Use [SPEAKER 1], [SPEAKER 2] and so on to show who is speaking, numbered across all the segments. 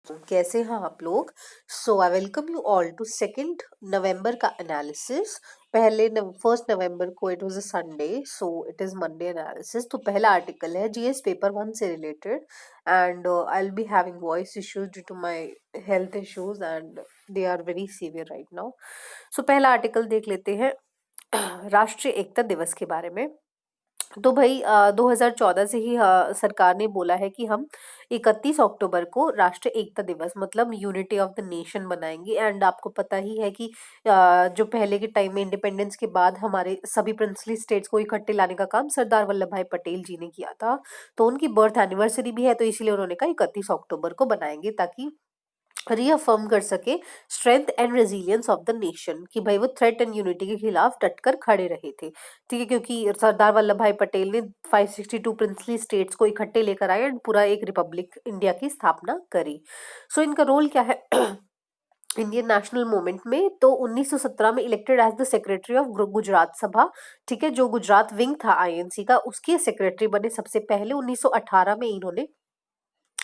[SPEAKER 1] कैसे हैं आप लोग। So I welcome you all to 2 November का एनालिसिस। फर्स्ट नवंबर को it was a Sunday, so it is Monday analysis. तो पहला आर्टिकल है जीएस पेपर 1 से related and I will be having voice issues due to my health issues and they are very severe right now. So पहला article देख लेते हैं राष्ट्रीय एकता दिवस के बारे में। तो भाई 2014 से ही सरकार ने बोला है कि हम 31 अक्टूबर को राष्ट्रीय एकता दिवस मतलब यूनिटी ऑफ द नेशन बनाएंगे। एंड आपको पता ही है कि जो पहले के टाइम में इंडिपेंडेंस के बाद हमारे सभी प्रिंसली स्टेट्स को इकट्ठे लाने का काम सरदार वल्लभ भाई पटेल जी ने किया था। तो उनकी बर्थ एनिवर्सरी भी है, तो इसीलिए उन्होंने कहा 31 अक्टूबर को बनाएंगे ताकि रीअफर्म कर सके strength and resilience of the nation कि भाई वो थ्रेट एंड यूनिटी के खिलाफ डटकर खड़े रहे थे। ठीक है, क्योंकि सरदार वल्लभ भाई पटेल ने 562 प्रिंसली स्टेट्स को इकट्ठे लेकर आए एंड पूरा एक रिपब्लिक इंडिया की स्थापना करी। सो इनका रोल क्या है इंडियन नेशनल मूवमेंट में? तो 1917 में elected as the secretary of Gujarat Sabha. ठीक है, जो गुजरात विंग था आईएनसी का, उसके सेक्रेटरी बने सबसे पहले। 1918 में इन्होंने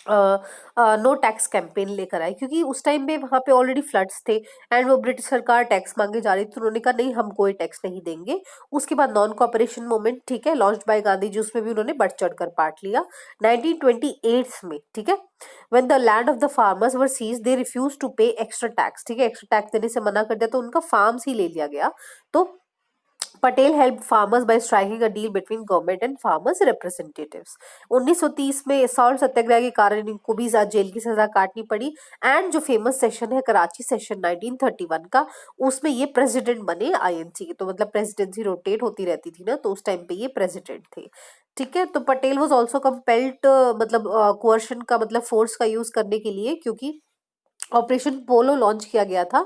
[SPEAKER 1] नो टैक्स कैंपेन लेकर आए, क्योंकि उस टाइम पे वहां पे ऑलरेडी फ्लड्स थे एंड वो ब्रिटिश सरकार टैक्स मांगे जा रही थी। तो उन्होंने कहा नहीं, हम कोई टैक्स नहीं देंगे। उसके बाद नॉन कॉपरेशन मूवमेंट, ठीक है, लॉन्च्ड बाय गांधी जी, उसमें भी उन्होंने बढ़ चढ़कर पार्ट लिया 1928 में। ठीक है, when the land of the farmers were seize they refuse to pay extra tax. ठीक है, एक्स्ट्रा टैक्स देने से मना कर दिया, तो उनका फार्म्स ही ले लिया गया। तो Patel help farmers bye striking a deal between government and farmers representatives. 1930 में सॉल्ट सत्याग्रह के कारण इनको भी जेल की सजा काटनी पड़ी। एंड जो फेमस सेशन है कराची सेशन 1931 का, उसमें ये प्रेसिडेंट बने आईएनसी के। तो मतलब प्रेसिडेंसी रोटेट होती रहती थी ना, तो उस टाइम पे ये प्रेसिडेंट थे। ठीक है, तो पटेल वाज आल्सो कंपेल्ड मतलब कोअर्शन का मतलब फोर्स का यूज करने के लिए, क्योंकि ऑपरेशन पोलो लॉन्च किया गया था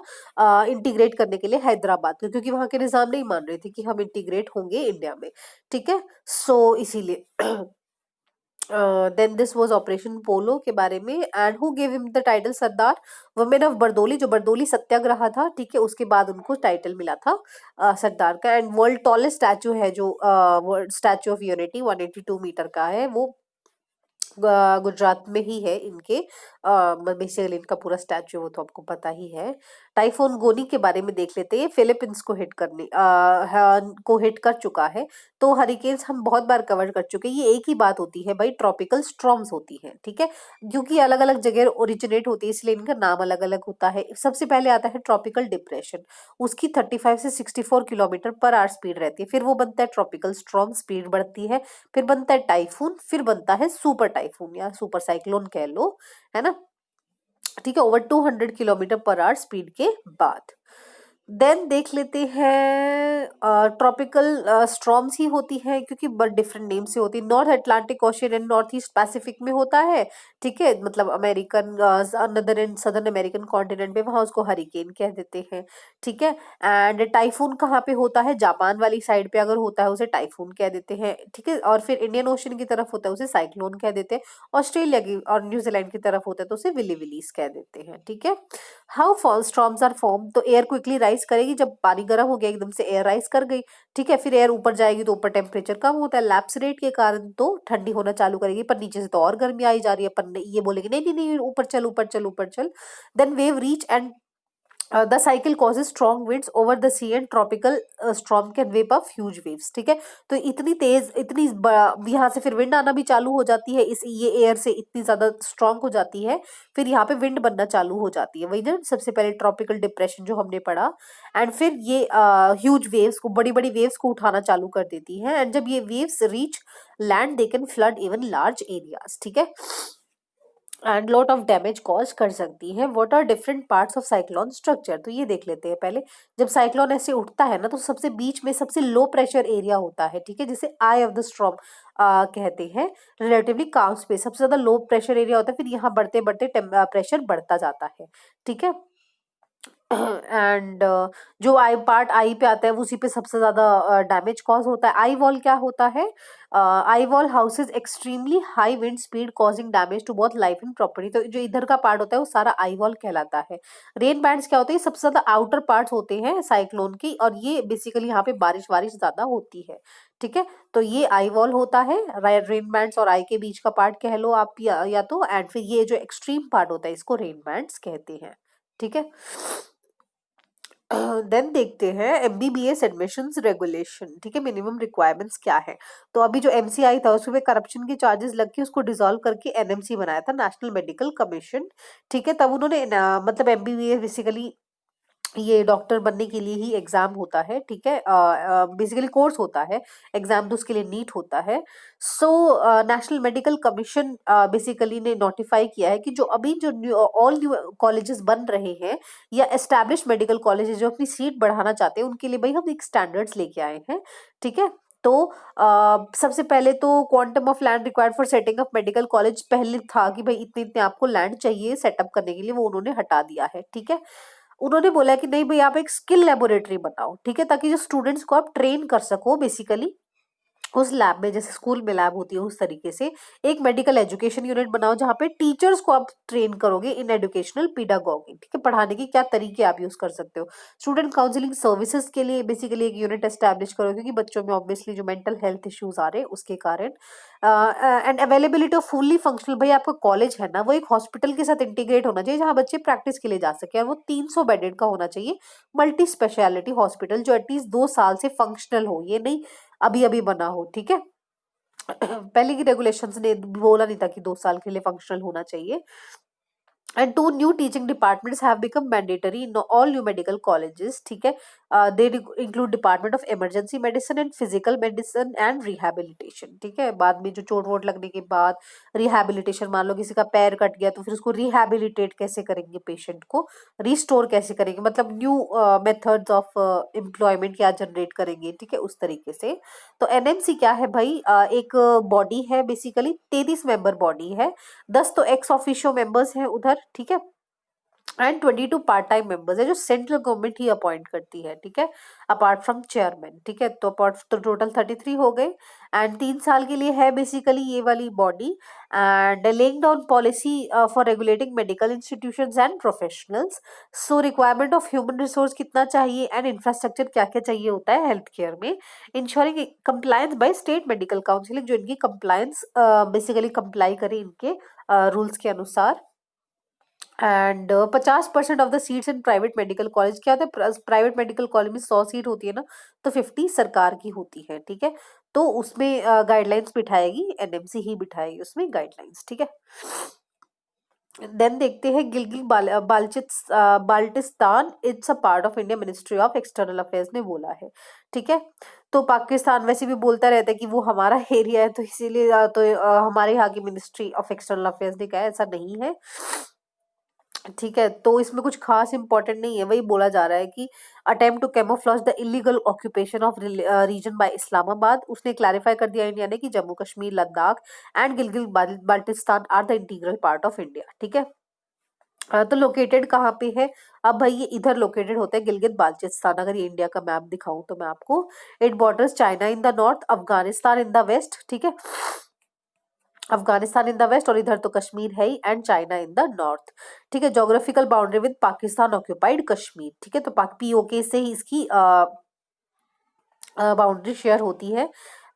[SPEAKER 1] इंटीग्रेट करने के लिए हैदराबाद को, क्योंकि वहां के निजाम नहीं मान रहे थे कि हम इंटीग्रेट होंगे इंडिया में। ठीक है, सो इसीलिए देन दिस वाज ऑपरेशन पोलो के बारे में। And who gave him the title Sardar? Women of Bardoli, जो बरदोली सत्याग्रह था। ठीक है, उसके बाद उनको टाइटल मिला था सरदार का। एंड वर्ल्ड टॉलेस्ट स्टैचू है जो world Statue of Unity 182 metre का है, वो गुजरात में ही है इनके। बेसिकली इनका पूरा स्टैचू वो तो आपको पता ही है। टाइफोन गोनी के बारे में देख लेते हैं। फिलीपींस को हिट करने को हिट कर चुका है। तो हरिकेन्स हम बहुत बार कवर कर चुके हैं। ये एक ही बात होती है भाई, ट्रॉपिकल स्टॉर्म्स होती है। ठीक है, क्योंकि अलग अलग जगह ओरिजिनेट होती है, इसलिए इनका नाम अलग अलग होता है। सबसे पहले आता है ट्रॉपिकल डिप्रेशन, उसकी 35 से 64 किलोमीटर पर आवर स्पीड रहती है। फिर वो बनता है ट्रॉपिकल स्टॉर्म, स्पीड बढ़ती है। फिर बनता है टाइफून, फिर बनता है सुपर टाइफून या सुपर साइक्लोन कह लो, है ना। ठीक है, over 200 kilometre per hour speed के बाद। देन देख लेते हैं ट्रॉपिकल स्टॉर्म्स ही होती है, क्योंकि बट डिफरेंट नेम से होती है। North Atlantic ocean and north east Pacific में होता है। ठीक है, मतलब अमेरिकन नदर एंड सदर्न अमेरिकन कॉन्टिनेंट पे, वहां उसको हरिकेन कह देते हैं। ठीक है, एंड टाइफून कहाँ पे होता है? जापान वाली साइड पे अगर होता है उसे टाइफून कह देते हैं। ठीक है, और फिर इंडियन ओशन की तरफ होता है उसे साइक्लोन कह देते हैं। ऑस्ट्रेलिया की और न्यूजीलैंड की तरफ होता है तो उसे विली विलीज कह देते हैं। ठीक है, how fall storms are form? तो एयर क्विकली राइज करेगी, जब पानी गर्म हो गया एकदम से एयर राइज कर गई। ठीक है, फिर एयर ऊपर जाएगी तो ऊपर टेम्परेचर कम होता है, लैप्स रेट के कारण तो ठंडी होना चालू करेगी, पर नीचे से तो और गर्मी आई जा रही है। पर ये बोलेगी नहीं नहीं नहीं, ऊपर चल ऊपर चल ऊपर चल। Then wave reach and the cycle causes strong winds over the sea and tropical storm can whip up huge waves. ठीक है, तो इतनी तेज यहाँ से फिर विंड आना भी चालू हो जाती है, इस ये एयर से इतनी ज्यादा स्ट्रॉन्ग हो जाती है, फिर यहाँ पे विंड बनना चालू हो जाती है। वही ना, सबसे पहले ट्रॉपिकल डिप्रेशन जो हमने पढ़ा। एंड फिर ये ह्यूज वेव्स को, बड़ी बड़ी वेव्स को उठाना चालू कर देती है। एंड जब ये waves reach land they can flood even large areas. ठीक है, and lot of damage cause कर सकती है। What are different parts of cyclone structure? तो ये देख लेते हैं पहले। जब साइक्लोन ऐसे उठता है ना, तो सबसे बीच में सबसे लो प्रेशर एरिया होता है। ठीक है, जिसे आई ऑफ द स्टॉर्म कहते हैं। रिलेटिवली काम स्पेस सबसे ज्यादा लो प्रेशर एरिया होता है, फिर यहाँ बढ़ते बढ़ते प्रेशर बढ़ता जाता है। ठीक है, एंड जो आई पार्ट आई पे आता है उसी पे सबसे ज्यादा डैमेज कॉज होता है। आई वॉल क्या होता है? Eye wall houses extremely high wind speed causing damage to both life and property. तो जो इधर का पार्ट होता है वो सारा आई वॉल कहलाता है। रेन बैंड्स क्या होते हैं? सबसे ज्यादा आउटर पार्ट होते हैं साइक्लोन की, और ये बेसिकली यहाँ पे बारिश वारिश ज्यादा होती है। ठीक है, तो ये आई वॉल होता है, रेन बैंड्स और आई के बीच का पार्ट कह लो आप, या तो, एंड फिर ये जो एक्सट्रीम पार्ट होता है इसको रेन बैंड्स कहते हैं। ठीक है, देन देखते हैं एमबीबीएस एडमिशंस रेगुलेशन। ठीक है, मिनिमम रिक्वायरमेंट्स क्या है? तो अभी जो एमसीआई था उसमें करप्शन के चार्जेस लग के उसको डिसॉल्व करके एनएमसी बनाया था, नेशनल मेडिकल कमीशन। ठीक है, तब उन्होंने मतलब एमबीबीएस बेसिकली ये डॉक्टर बनने के लिए ही एग्जाम होता है। ठीक है, बेसिकली कोर्स होता है, एग्जाम तो उसके लिए नीट होता है। So national medical commission basically ने नोटिफाई किया है कि जो अभी जो ऑल न्यू कॉलेजेस बन रहे हैं या एस्टैब्लिश मेडिकल कॉलेजेस जो अपनी सीट बढ़ाना चाहते हैं उनके लिए भाई हम एक स्टैंडर्ड्स लेके आए हैं। ठीक है, तो सबसे पहले तो quantum of land required for setting up medical college, पहले था कि भाई इतने इतने आपको लैंड चाहिए सेटअप करने के लिए, वो उन्होंने हटा दिया है। ठीक है, उन्होंने बोला कि नहीं भाई आप एक स्किल लेबोरेटरी बनाओ। ठीक है, ताकि जो स्टूडेंट्स को आप ट्रेन कर सको बेसिकली उस लैब में, जैसे स्कूल में लैब होती है उस तरीके से एक मेडिकल एजुकेशन यूनिट बनाओ जहाँ पे टीचर्स को आप ट्रेन करोगे इन एजुकेशनल पीडागोगी। ठीक है, पढ़ाने के क्या तरीके आप यूज कर सकते हो। स्टूडेंट काउंसलिंग सर्विसेज के लिए बेसिकली एक यूनिट एस्टैब्लिश करो, क्योंकि बच्चों में ऑब्वियसली जो मेंटल हेल्थ इश्यूज आ रहे हैं उसके कारण। And availability off fully functional, भाई आपका कॉलेज है ना वो एक हॉस्पिटल के साथ इंटीग्रेट होना चाहिए जहाँ बच्चे प्रैक्टिस के लिए जा सके, और वो 300 बेडेड का होना चाहिए मल्टी स्पेशलिटी हॉस्पिटल जो एटलीस्ट 2 साल से फंक्शनल हो, ये नहीं अभी अभी बना हो। ठीक है, पहले की रेगुलेशंस ने बोला नहीं था कि 2 साल के लिए फंक्शनल होना चाहिए। And two new teaching departments have become mandatory in all new medical colleges. ठीक है, they include Department of Emergency Medicine and Physical Medicine and Rehabilitation. ठीक है, बाद में जो चोट वोट लगने के बाद रिहेबिलिटेशन, मान लो किसी का पैर कट गया तो फिर उसको रिहेबिलिटेट कैसे करेंगे, पेशेंट को रिस्टोर कैसे करेंगे, मतलब न्यू मेथड्स ऑफ एम्प्लॉयमेंट क्या जनरेट करेंगे। ठीक है, उस तरीके से। तो एनएमसी क्या है भाई? एक बॉडी है, बेसिकली 33 मेंबर बॉडी है, 10 तो एक्स ऑफिशियो मेंबर्स हैं उधर। ठीक है, एंड 22 पार्ट टाइम मेंबर्स है जो सेंट्रल गवर्नमेंट ही अपॉइंट करती है। ठीक है, अपार्ट फ्रॉम चेयरमैन। ठीक है, तो अपार्ट तो टोटल 33 हो गए, एंड 3 साल के लिए है बेसिकली ये वाली body. And laying down policy for regulating medical institutions and professionals. So requirement of human resource कितना चाहिए एंड इंफ्रास्ट्रक्चर क्या क्या चाहिए होता है हेल्थ केयर में। Ensuring compliance by state medical council, जो इनकी कंप्लायंस बेसिकली कंप्लाई करे इनके रूल्स के अनुसार। And 50% of the seats in private medical college, क्या होता है प्राइवेट मेडिकल कॉलेज में 100 सीट होती है ना, तो 50 सरकार की होती है। ठीक है, तो उसमें गाइडलाइंस बिठाएगी एनएमसी ही बिठाएगी उसमें गाइडलाइंस। ठीक है, देन देखते हैं Gilgit Baltistan, it's a part of India ministry of external affairs ने बोला है। ठीक है, तो पाकिस्तान वैसे भी बोलता रहता है कि वो हमारा एरिया है, तो इसीलिए हमारे यहाँ की मिनिस्ट्री ऑफ एक्सटर्नल अफेयर्स ने कहा है, ऐसा नहीं है। ठीक है, तो इसमें कुछ खास इंपॉर्टेंट नहीं है, वही बोला जा रहा है कि attempt to camouflage the illegal occupation of region by Islamabad. उसने क्लैरिफाई कर दिया इंडिया ने कि Jammu Kashmir, Ladakh and Gilgit Baltistan are the integral part of India. ठीक है, तो लोकेटेड कहाँ पे है? अब भाई ये इधर लोकेटेड होता है गिलगित बाल्टिस्तान। अगर ये इंडिया का मैप दिखाऊं तो मैं आपको, it borders China in the north, Afghanistan in the west. ठीक है, अफगानिस्तान इन द वेस्ट, और इधर तो कश्मीर है ही, and China in the north. ठीक है, geographical boundary with Pakistan occupied Kashmir. ठीक है, तो पीओके से ही इसकी बाउंड्री शेयर होती है,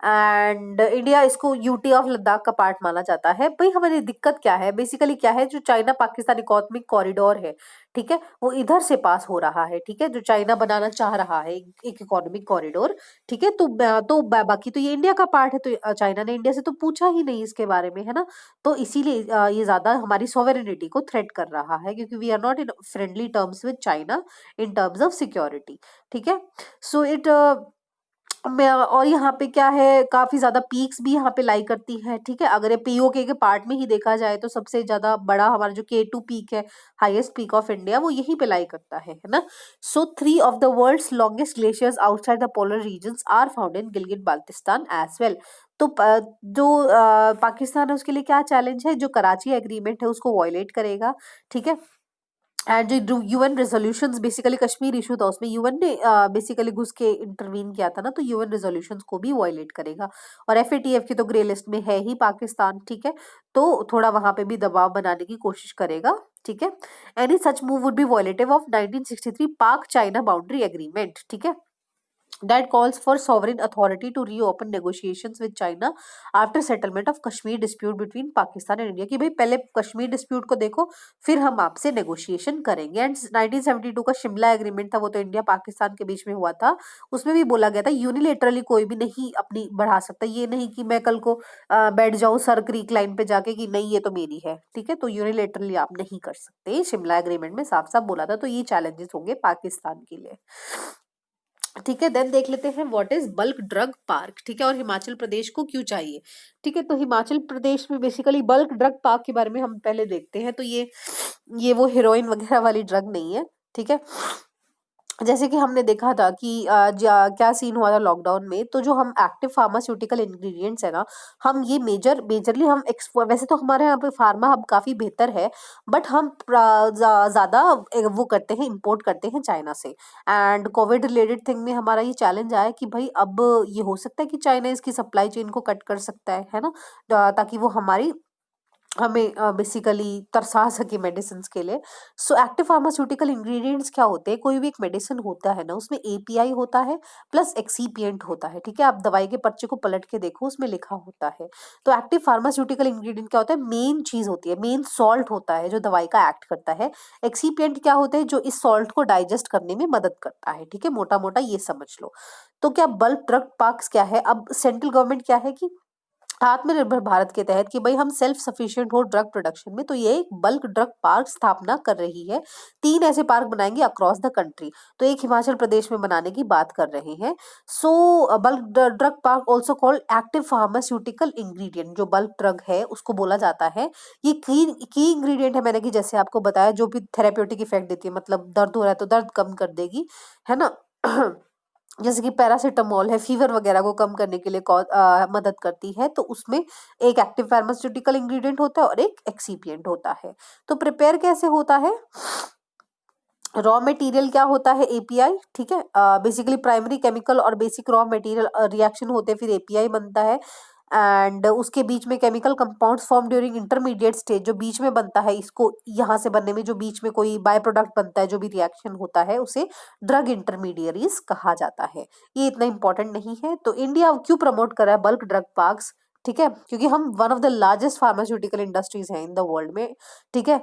[SPEAKER 1] एंड इंडिया इसको यूटी ऑफ लद्दाख का पार्ट माना जाता है। भाई हमारी दिक्कत क्या है बेसिकली, क्या है, जो चाइना पाकिस्तान इकोनॉमिक कॉरिडोर है, ठीक है, वो इधर से पास हो रहा है। ठीक है, जो चाइना बनाना चाह रहा है एक इकोनॉमिक कॉरिडोर। ठीक है, बाकी तो ये इंडिया का पार्ट है, तो चाइना ने इंडिया से तो पूछा ही नहीं इसके बारे में, है ना। तो इसीलिए ये ज्यादा हमारी सॉवेरेनिटी को थ्रेट कर रहा है, क्योंकि we are not in friendly terms with China in terms of security. ठीक है, सो इट और यहाँ पे क्या है, काफी ज्यादा पीक्स भी यहाँ पे लाई करती हैं। ठीक है, अगर ये पीओके के पार्ट में ही देखा जाए तो सबसे ज्यादा बड़ा हमारा जो K2 पीक है, हाईएस्ट पीक ऑफ इंडिया, वो यहीं पे लाई करता है ना। So 3 of the world's longest glaciers outside the polar regions are found in Gilgit Baltistan as well. तो जो पाकिस्तान है उसके लिए क्या चैलेंज है, जो कराची एग्रीमेंट है उसको वॉयलेट करेगा। ठीक है, एंड जो UN resolutions basically Kashmir issue था उसमें यूएन ने बेसिकली घुस के इंटरवीन किया था ना, तो यूएन रेजोल्यूशंस को भी वायलेट करेगा। और एफएटीएफ की तो ग्रे लिस्ट में है ही पाकिस्तान, ठीक है, तो थोड़ा वहां पे भी दबाव बनाने की कोशिश करेगा, ठीक है। Any such move would be violative of 1963 पाक चाइना बाउंड्री एग्रीमेंट, ठीक है, that calls for sovereign authority to reopen negotiations with China after settlement of Kashmir dispute between Pakistan and India, कि भाई पहले कश्मीर डिस्प्यूट को देखो फिर हम आपसे नेगोशिएशन करेंगे। एंड 1972 का शिमला एग्रीमेंट था, वो तो इंडिया पाकिस्तान के बीच में हुआ था, उसमें भी बोला गया था यूनिलेटरली कोई भी नहीं अपनी बढ़ा सकता, ये नहीं कि मैं कल को बैठ जाऊं सर क्रीक लाइन पे जाके कि नहीं ये तो मेरी है, ठीक है, तो यूनिलेटरली आप नहीं कर सकते, शिमला एग्रीमेंट में साफ साफ बोला था, तो ये चैलेंजेस होंगे पाकिस्तान के लिए, ठीक है। देन देख लेते हैं what is bulk drug park, ठीक है, और हिमाचल प्रदेश को क्यों चाहिए, ठीक है। तो हिमाचल प्रदेश में बेसिकली बल्क ड्रग पार्क के बारे में हम पहले देखते हैं। तो ये वो हेरोइन वगैरह वाली ड्रग नहीं है, ठीक है। जैसे कि हमने देखा था कि क्या सीन हुआ था लॉकडाउन में, तो जो हम एक्टिव फार्मास्यूटिकल इंग्रेडिएंट्स है ना, हम ये मेजरली हम वैसे तो हमारे यहाँ पे फार्मा हब काफी बेहतर है, बट हम ज्यादा वो करते हैं, इंपोर्ट करते हैं चाइना से। एंड कोविड रिलेटेड थिंग में हमारा ये चैलेंज आया कि भाई अब ये हो सकता है कि चाइना इसकी सप्लाई चेन को कट कर सकता है ना, ताकि वो हमें बेसिकली तरसा सके मेडिसिन के लिए। सो एक्टिव फार्मास्यूटिकल इंग्रेडिएंट्स क्या होते हैं, कोई भी एक मेडिसिन होता है ना, उसमें एपीआई होता है प्लस एक्सीपिएंट होता है, ठीक है। आप दवाई के पर्चे को पलट के देखो, उसमें लिखा होता है। तो एक्टिव फार्मास्यूटिकल इंग्रेडिएंट क्या होता है, मेन चीज होती है, मेन सॉल्ट होता है जो दवाई का एक्ट करता है। एक्सीपिएंट क्या होता है, जो इस सॉल्ट को डाइजेस्ट करने में मदद करता है, ठीक है, मोटा मोटा ये समझ लो। तो क्या बल्क ड्रग पार्क्स क्या है, अब सेंट्रल गवर्नमेंट क्या है कि आत्मनिर्भर भारत के तहत कि भाई हम सेल्फ सफिशिएंट हो ड्रग प्रोडक्शन में, तो ये एक बल्क ड्रग पार्क स्थापना कर रही है। 3 ऐसे पार्क बनाएंगे अक्रॉस द कंट्री, तो एक हिमाचल प्रदेश में बनाने की बात कर रहे हैं। सो bulk drug park also called active pharmaceutical ingredient, जो बल्क ड्रग है उसको बोला जाता है। ये की इंग्रेडिएंट है, मैंने कि जैसे आपको बताया, जो भी थेरेप्यूटिक इफेक्ट देती है, मतलब दर्द हो रहा है तो दर्द कम कर देगी, है ना। जैसे कि पैरासिटामोल है, फीवर वगैरह को कम करने के लिए मदद करती है, तो उसमें एक एक्टिव फार्मास्यूटिकल इंग्रेडिएंट होता है और एक एक्सीपिएंट होता है। तो प्रिपेयर कैसे होता है, रॉ मटेरियल क्या होता है, एपीआई, ठीक है। बेसिकली प्राइमरी केमिकल और बेसिक रॉ मटेरियल रिएक्शन होते हैं, फिर एपीआई बनता है। एंड उसके बीच में chemical compounds form during intermediate stage, जो बीच में बनता है, इसको यहाँ से बनने में जो बीच में कोई बाय प्रोडक्ट बनता है, जो भी रिएक्शन होता है, उसे ड्रग इंटरमीडिएरीज कहा जाता है। ये इतना इंपॉर्टेंट नहीं है। तो इंडिया क्यों प्रमोट कर रहा है बल्क ड्रग पार्क्स, ठीक है, क्योंकि हम one of the largest pharmaceutical industries हैं इन द वर्ल्ड में, ठीक है,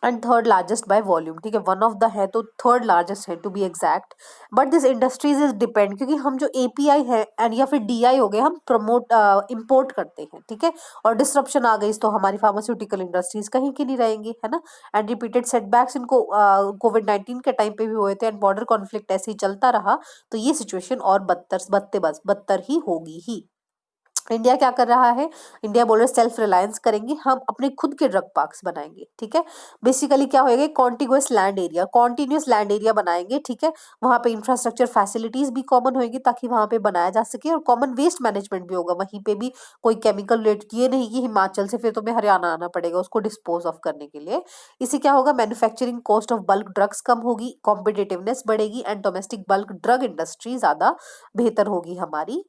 [SPEAKER 1] and third largest by volume, ठीक है, वन ऑफ द है तो थर्ड लार्जेस्ट है to be exact. But this industries is depend, क्योंकि हम जो एपीआई है एंड या फिर डीआई हो गए, हम प्रमोट इंपोर्ट करते हैं, ठीक है, और डिस्ट्रप्शन आ गई तो हमारी फार्मास्यूटिकल इंडस्ट्रीज कहीं की नहीं रहेंगी, है ना। एंड रिपीटेड सेटबैक्स इनको कोविड-19 के टाइम पे भी हुए थे, एंड बॉर्डर कॉन्फ्लिक्ट ऐसे ही चलता रहा, तो ये सिचुएशन और बदतर ही होगी ही। इंडिया क्या कर रहा है, इंडिया बोल रहे सेल्फ रिलायंस करेंगे, हम अपने खुद के ड्रग पार्क्स बनाएंगे, ठीक है। बेसिकली क्या होएगा, कॉन्टिन्यूस लैंड एरिया बनाएंगे, ठीक है। वहां पे इंफ्रास्ट्रक्चर फैसिलिटीज भी कॉमन होएगी ताकि वहां पे बनाया जा सके, और कॉमन वेस्ट मैनेजमेंट भी होगा वहीं पे भी। कोई केमिकल रिलेटेड ये नहीं कि हिमाचल से फिर तुम्हें हरियाणा आना पड़ेगा उसको डिस्पोज ऑफ करने के लिए। इससे क्या होगा, manufacturing cost of bulk drugs कम होगी, कॉम्पिटिटिवनेस बढ़ेगी, and domestic bulk drug industry ज्यादा बेहतर होगी हमारी।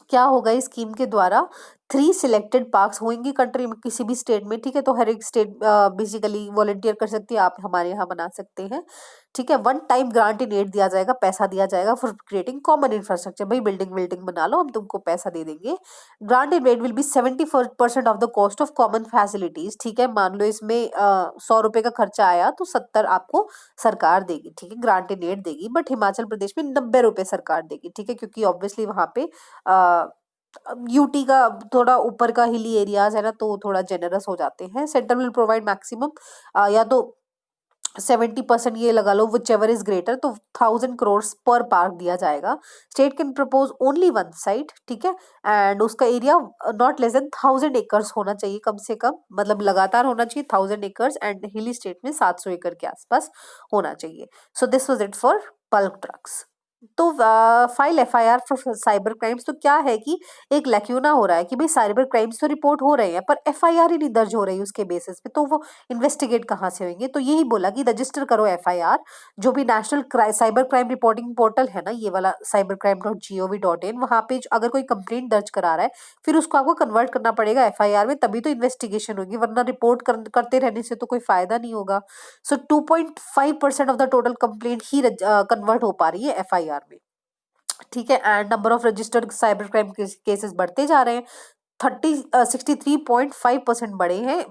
[SPEAKER 1] क्या होगा इस स्कीम के द्वारा, 3 सिलेक्टेड पार्क्स होंगे कंट्री में, किसी भी स्टेट में, ठीक है। तो हर एक स्टेट बेसिकली वॉलंटियर कर सकती है, आप हमारे यहाँ बना सकते हैं, ठीक है। One time grant in aid दिया जाएगा, पैसा दिया जाएगा फॉर क्रिएटिंग कॉमन इंफ्रास्ट्रक्चर, भाई बिल्डिंग बना लो, हम तुमको पैसा दे देंगे। Grant in aid will be 70% of the cost of common facilities, ठीक है। मान लो इसमें 100 रुपए का खर्चा आया तो 70 आपको सरकार देगी, ठीक है, ग्रांट इन एड देगी। बट हिमाचल प्रदेश में 90 रुपए सरकार देगी, ठीक है, क्योंकि ऑब्वियसली वहां पे यूटी का थोड़ा ऊपर का हिली एरियाज है ना, तो थोड़ा जेनरस हो जाते हैं। सेंटर विल प्रोवाइड मैक्सिमम या तो 70% ये लगा लो, विच एवर इज ग्रेटर, तो 1000 करोड़ पर पार्क दिया जाएगा। State can propose only one site, ठीक है, एंड उसका area not less than 1000 acres होना चाहिए कम से कम, मतलब लगातार होना चाहिए 1000 एकर्स, एंड हिली स्टेट में 700 एकड़ के आसपास होना चाहिए। So this was it for bulk drugs. तो file FIR for cyber crimes. तो क्या है कि एक लैक्यूना हो रहा है कि भाई साइबर क्राइम्स तो रिपोर्ट हो रहे हैं पर एफआईआर ही नहीं दर्ज हो रही उसके बेसिस पे, तो वो इन्वेस्टिगेट कहाँ से होंगे। तो यही बोला कि रजिस्टर करो एफआईआर, जो भी national cyber crime reporting portal है ना, ये वाला cybercrime.gov.in, वहां पे अगर कोई कंप्लेंट दर्ज करा रहा है फिर उसको आपको कन्वर्ट करना पड़ेगा एफआईआर में, तभी तो इन्वेस्टिगेशन होगी, वरना रिपोर्ट करते रहने से तो कोई फायदा नहीं होगा। सो 2.5% of the total complaint he convert हो पा रही है एफआईआर में। ठीक है, and number of registered cyber crime cases बढ़ते जा रहे हैं। 63.5% बढ़े हैं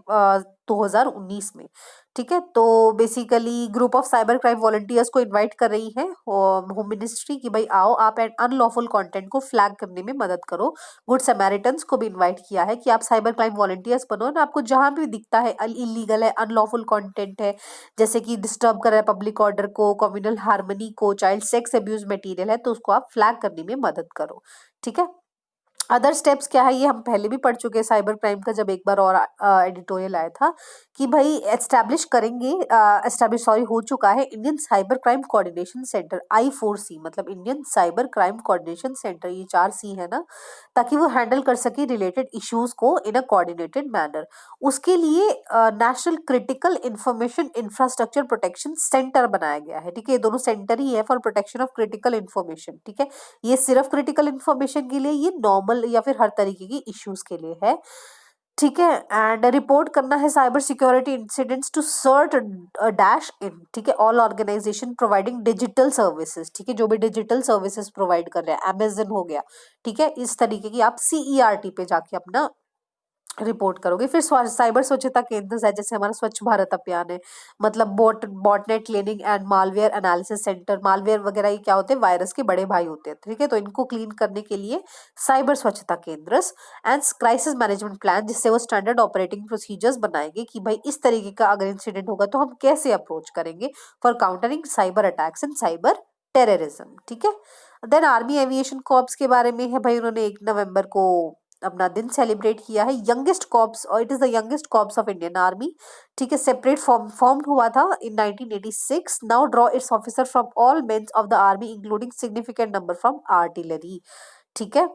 [SPEAKER 1] 2019 में। ठीक है, तो basically group of cyber crime volunteers को इनवाइट कर रही है होम मिनिस्ट्री कि भाई आओ आप अनलॉफुल कंटेंट को फ्लैग करने में मदद करो। गुड समैरिटन्स को भी इनवाइट किया है कि आप साइबर क्राइम वॉलंटियर्स बनो ना, आपको जहां भी दिखता है इलीगल है, अनलॉफुल कंटेंट है, जैसे कि डिस्टर्ब कर रहा है पब्लिक ऑर्डर को, कम्युनल हार्मनी को, चाइल्ड सेक्स अब्यूज मटेरियल है, तो उसको आप फ्लैग करने में मदद करो। ठीक है, अदर स्टेप्स क्या है ये हम पहले भी पढ़ चुके हैं साइबर क्राइम का, जब एक बार और एडिटोरियल आया था कि भाई एस्टैब्लिश करेंगे, एस्टैब्लिश सॉरी हो चुका है Indian cyber crime coordination centre I4C, मतलब Indian cyber crime coordination centre, ये 4C है ना, ताकि वो हैंडल कर सके रिलेटेड इश्यूज को इन अ कोऑर्डिनेटेड मैनर। उसके लिए national critical information infrastructure protection centre बनाया गया है। ठीक है, ये दोनों सेंटर ही है for protection of critical information. ठीक है, ये सिर्फ क्रिटिकल इंफॉर्मेशन के लिए, ये नॉर्मल या फिर हर तरीके की इश्यूज के लिए है। ठीक है, एंड रिपोर्ट करना है cyber security incidents to CERT dash in. ठीक है, all organisation providing digital services. ठीक है, जो भी डिजिटल सर्विसेज प्रोवाइड कर रहे हैं, अमेजन हो गया, ठीक है, इस तरीके की आप CERT पे जाके अपना रिपोर्ट करोगे। फिर साइबर स्वच्छता केंद्र है, जैसे हमारा स्वच्छ भारत अभियान है, मतलब botnet cleaning and malware analysis centre. Malware वगैरह ये क्या होते हैं, वायरस के बड़े भाई होते हैं। ठीक है, तो इनको क्लीन करने के लिए साइबर स्वच्छता केंद्र। एंड क्राइसिस मैनेजमेंट प्लान, जिससे वो स्टैंडर्ड ऑपरेटिंग प्रोसीजर्स बनाएंगे कि भाई इस तरीके का अगर इंसिडेंट होगा तो हम कैसे अप्रोच करेंगे for countering cyber attacks and cyber terrorism. ठीक है, देन आर्मी एविएशन कॉर्प्स के बारे में है भाई, उन्होंने 1 नवंबर को अपना दिन सेलिब्रेट किया है। यंगेस्ट कॉर्प्स, और it is the youngest corps of Indian Army. ठीक है, सेपरेट फॉर्म्ड हुआ था in 1986। Now draw its officer from all mens of the army including significant number from artillery. ठीक है,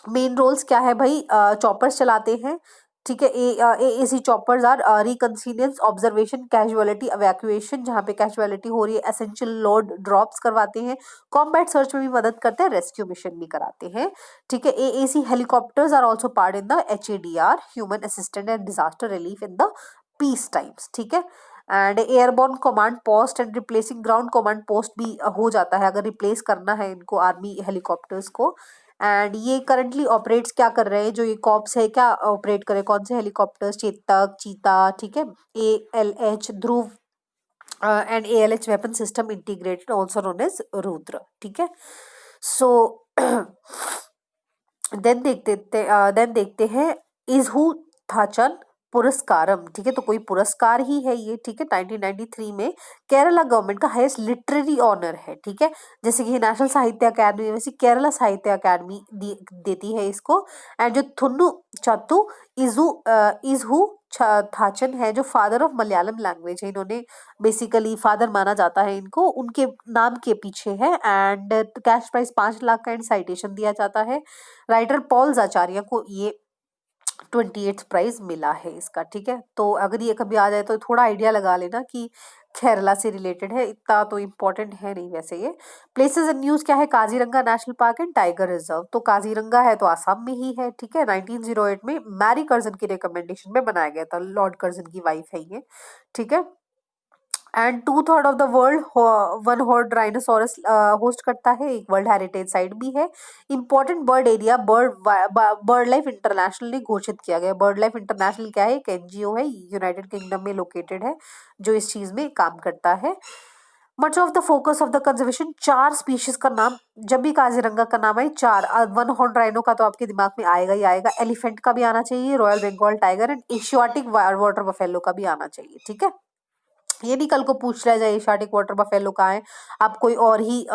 [SPEAKER 1] मेन रोल्स क्या है भाई, चॉपर्स चलाते हैं। ठीक है, AAC choppers are reconnaissance observation casualty evacuation, जहाँ पे कैजुअलिटी हो रही है एसेंशियल लोड ड्रॉप्स करवाते हैं, कॉम्बैट सर्च में भी मदद करते हैं, रेस्क्यू मिशन भी कराते हैं। ठीक है, AAC helicopters are also part in the HADR, human assistant and disaster relief in the peace times. ठीक है, and airborne command post and replacing ground command post भी हो जाता है अगर रिप्लेस करना है इनको, आर्मी हेलीकॉप्टर्स को। एंड ये करंटली ऑपरेट्स क्या कर रहे हैं, जो ये कॉप्स है क्या ऑपरेट करे, कौन से हेलीकॉप्टर्स, चेतक, चीता, ठीक है, ALH Dhruv and ALH weapon system integrated, also known as Rudra. ठीक है, सो देन देखते हैं इजहू थाचन पुरस्कारम। ठीक है, तो कोई पुरस्कार ही है ये। ठीक है, 1993 में केरला गवर्नमेंट का हाईएस्ट लिटरेरी ऑनर है। ठीक है, जैसे कि नेशनल साहित्य अकादमी, वैसे केरला साहित्य अकादमी देती है इसको। एंड जो थुन्नु चत्तू इजहू थाचन है, जो फादर ऑफ मलयालम लैंग्वेज है, इन्होंने बेसिकली फादर माना जाता है इनको, उनके नाम के पीछे है। एंड कैश प्राइस 5 लाख का एंड साइटेशन दिया जाता है। राइटर पॉल आचार्य को ये 28th प्राइज मिला है इसका। ठीक है, तो अगर ये कभी आ जाए तो थोड़ा आइडिया लगा लेना कि केरला से रिलेटेड है, इतना तो इम्पोर्टेंट है नहीं वैसे ये। प्लेसेस इन न्यूज क्या है, Kaziranga national park and tiger reserve. तो काजीरंगा है तो आसाम में ही है। ठीक है, 1908 में मैरी कर्जन की रिकमेंडेशन में बनाया गया था, लॉर्ड कर्जन की वाइफ है ये। ठीक है, and 2/3 of the world one horn rhinoceros host करता है, एक वर्ल्ड हेरिटेज साइट भी है। Important bird area bird life international ने घोषित किया गया। बर्ड लाइफ इंटरनेशनल क्या है, एक NGO है, यूनाइटेड किंगडम में लोकेटेड है, जो इस चीज में काम करता है। Much of the focus of the conservation, 4 species का नाम, जब भी काजीरंगा का नाम है 4, वन हॉर्न राइनो का तो आपके दिमाग में आएगा ही आएगा, एलिफेंट का भी आना चाहिए, royal Bengal tiger and Asiatic water buffalo का भी आना चाहिए। ठीक है, ये नहीं कल को पूछ लिया जाए एशियाटिक वाटर बफेलो कहाँ है, आप कोई और ही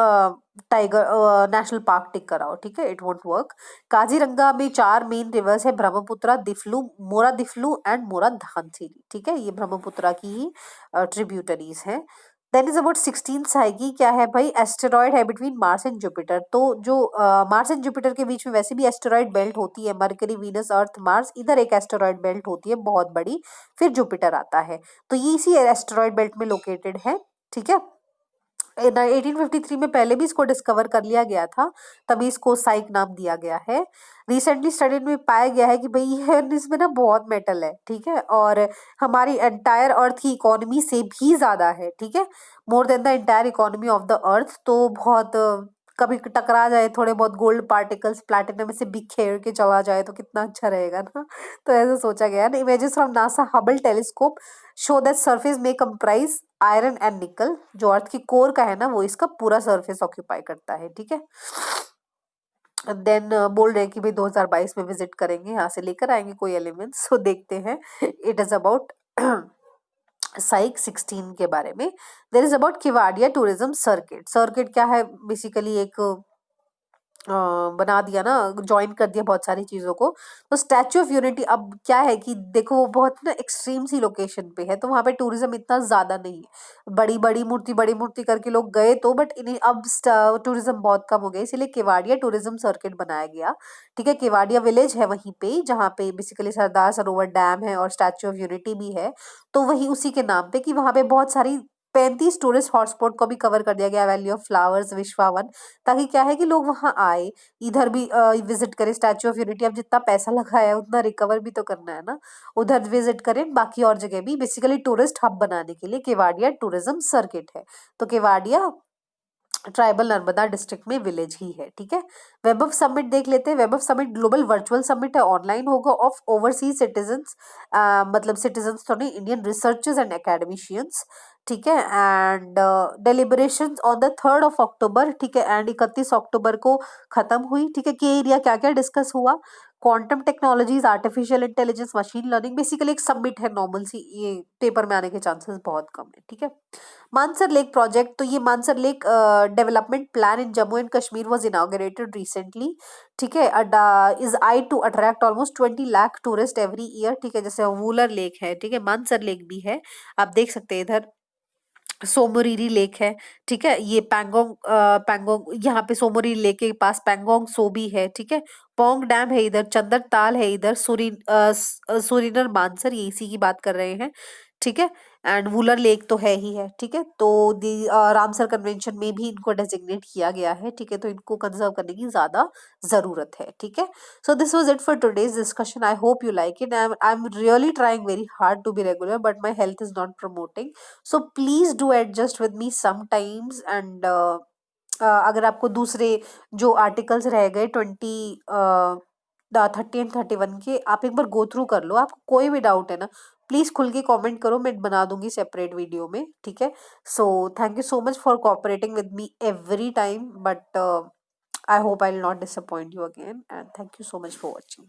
[SPEAKER 1] टाइगर नेशनल पार्क टिक कराओ। ठीक है, इट वोंट वर्क। काजीरंगा में 4 मेन रिवर्स है, ब्रह्मपुत्रा, दिफ्लू, मोरा दिफ्लू एंड मोरा धांसीरी। ठीक है, ये ब्रह्मपुत्रा की ही ट्रिब्यूटरीज हैं। देन इज अबाउट 16 साइकी, क्या है भाई, एस्टेरॉयड है बिटवीन मार्स एंड जुपिटर। तो जो मार्स एंड जुपिटर के बीच में वैसे भी एस्टेरॉयड बेल्ट होती है, मरकरी, वीनस, अर्थ, मार्स, इधर एक एस्टेरॉयड बेल्ट होती है बहुत बड़ी, फिर जुपिटर आता है। तो ये इसी एस्टेरॉयड बेल्ट में लोकेटेड है, ठीक है। 1853 में पहले भी इसको डिस्कवर कर लिया गया था, तभी इसको साइक नाम दिया गया है। रिसेंटली स्टडी में पाया गया है कि भाई ये इसमें ना बहुत मेटल है, ठीक है, और हमारी एंटायर अर्थ की इकोनॉमी से भी ज्यादा है, ठीक है, more than the entire economy of the earth. तो बहुत कभी टकरा जाए थोड़े बहुत गोल्ड पार्टिकल्स प्लैटिनम से बिखेर के चला जाए तो कितना अच्छा रहेगा ना। तो ऐसा सोचा गया है। Images from NASA Hubble telescope show that surface में कंप्राइज आयरन एंड निकल, जो अर्थ की कोर का है ना वो इसका पूरा सरफेस ऑक्यूपाई करता है, ठीक है। देन बोल रहे हैं कि भाई 2022 में विजिट करेंगे, यहाँ से लेकर आएंगे कोई एलिमेंट्स, सो देखते हैं। इट इज अबाउट साइक 16 के बारे में। There is about Kevadia tourism circuit. Circuit क्या है, बेसिकली एक बना दिया ना, ज्वाइन कर दिया बहुत सारी चीजों को। तो स्टैच्यू ऑफ यूनिटी अब क्या है कि देखो वो बहुत ना एक्सट्रीम सी लोकेशन पे है, तो वहां पे टूरिज्म इतना ज्यादा नहीं है। बड़ी मूर्ति करके लोग गए तो, बट इन्हें अब टूरिज्म बहुत कम हो गया, इसीलिए केवाडिया टूरिज्म सर्किट बनाया गया, ठीक है। केवाडिया विलेज है वहीं पे, जहाँ पे बेसिकली सरदार सरोवर डैम है और स्टैच्यू ऑफ यूनिटी भी है। तो वही उसी के नाम पे कि वहां पे बहुत सारी 35 टूरिस्ट हॉटस्पॉट को भी कवर कर दिया गया, वैली ऑफ फ्लावर्स, विश्वावन, ताकि क्या है कि लोग वहां आए, इधर भी विजिट करें स्टैच्यू ऑफ यूनिटी। अब जितना पैसा लगाया है उतना रिकवर भी तो करना है ना, उधर विजिट करें, बाकी और जगह भी, बेसिकली टूरिस्ट हब बनाने के लिए केवाडिया टूरिज्म सर्किट है। तो केवाडिया ट्राइबल नर्मदा डिस्ट्रिक्ट में विलेज ही है, ठीक है। वेब ऑफ समिट देख लेते हैं। Web of summit global virtual summit है, ऑनलाइन होगा, ऑफ ओवरसीज सिटीजन्स, मतलब सिटीजन्स तो नहीं, इंडियन रिसर्चर्स एंड एकेडमिशियंस, ठीक है। एंड डेलिब्रेशन ऑन द 3 अक्टूबर, ठीक है, एंड 31 अक्टूबर को खत्म हुई, ठीक है। के एरिया क्या क्या डिस्कस हुआ, quantum technologies, artificial intelligence, machine learning, basically एक सबमिट है नॉर्मल सी, ये पेपर में आने के चांसेस बहुत कम है, ठीक है। मानसर लेक प्रोजेक्ट, तो ये Mansar lake development plan in Jammu and Kashmir was inaugurated recently, ठीक है। Is aim to attract almost 20 lakh tourist every year, ठीक है। जैसे वूलर लेक है, ठीक है, मानसर लेक भी है, आप देख सकते हैं इधर सोमोरीरी लेक है, ठीक है। ये पैंगोंग पैंगोंग, यहाँ पे सोमोरीरी लेक के पास पैंगोंग सो भी है, ठीक है। पोंग डैम है इधर, चंदर ताल है इधर, सुरिनर मानसर, ये इसी की बात कर रहे हैं, ठीक है। एंड वुलर लेक तो है ही है, ठीक है। तो दी रामसर कन्वेंशन में भी इनको डेजिग्नेट किया गया है, ठीक है। तो इनको कंजर्व करने की ज्यादा जरूरत है, ठीक है। So this was it for today's discussion. I hope you like it. I'm really trying very hard to be regular, but my health is not promoting. So please do adjust with me sometimes. And अगर आपको दूसरे जो articles रह गए 30 and 31 के, आप एक बार go through कर लो। आपको कोई भी डाउट है ना, प्लीज खुल के कमेंट करो, मैं बना दूंगी सेपरेट वीडियो में, ठीक है। So thank you so much for cooperating with me every time, but I hope I will not disappoint you again, and thank you so much for watching.